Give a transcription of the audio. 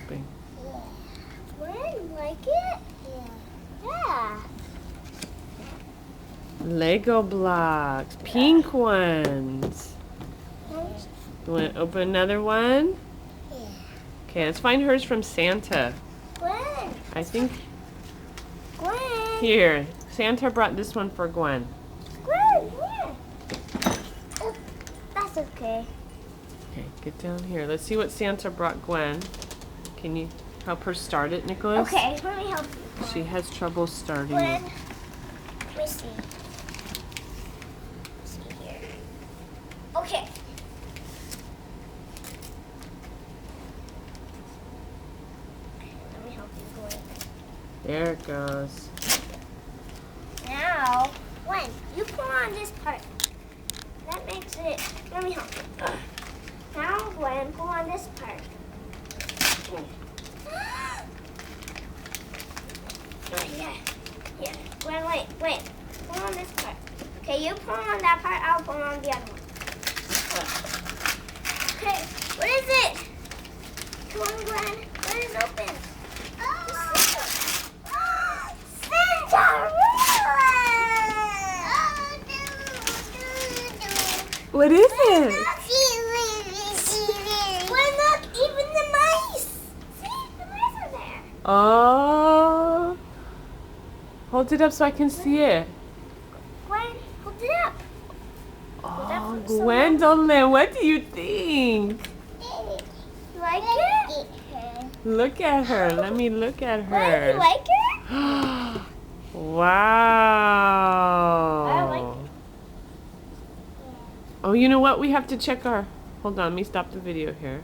helping. Yeah. Gwen, like it? Yeah. Lego blocks. Pink ones. Yeah. You want to open another one? Yeah. Okay, let's find hers from Santa. Gwen. I think Gwen. here. Santa brought this one for Gwen. Gwen, yeah. Oh, that's okay. Okay, get down here. Let's see what Santa brought Gwen. Can you help her start it, Nicholas? Okay, let me help you. She has trouble starting Gwen, it. let me see. Let's see here. Okay. Let me help you, Gwen. There it goes. Now, Gwen, you pull on this part. That makes it. Let me help you. Now, Gwen, pull on this part. Yeah. Yeah. Gwen, wait. Pull on this part. Okay, you pull on that part. I'll pull on the other one. Okay. What is it? Come on, Gwen. What is open? What is it? Well, look, even the mice. See, the mice are there. Oh. Hold it up so I can see it. Gwen, hold it up. Oh, Gwendolyn, what do you think? You like it? Look at her. Let me look at Gwen, her. you like it? Wow. I like it. Oh, you know what? We have to check our... Hold on, let me stop the video here.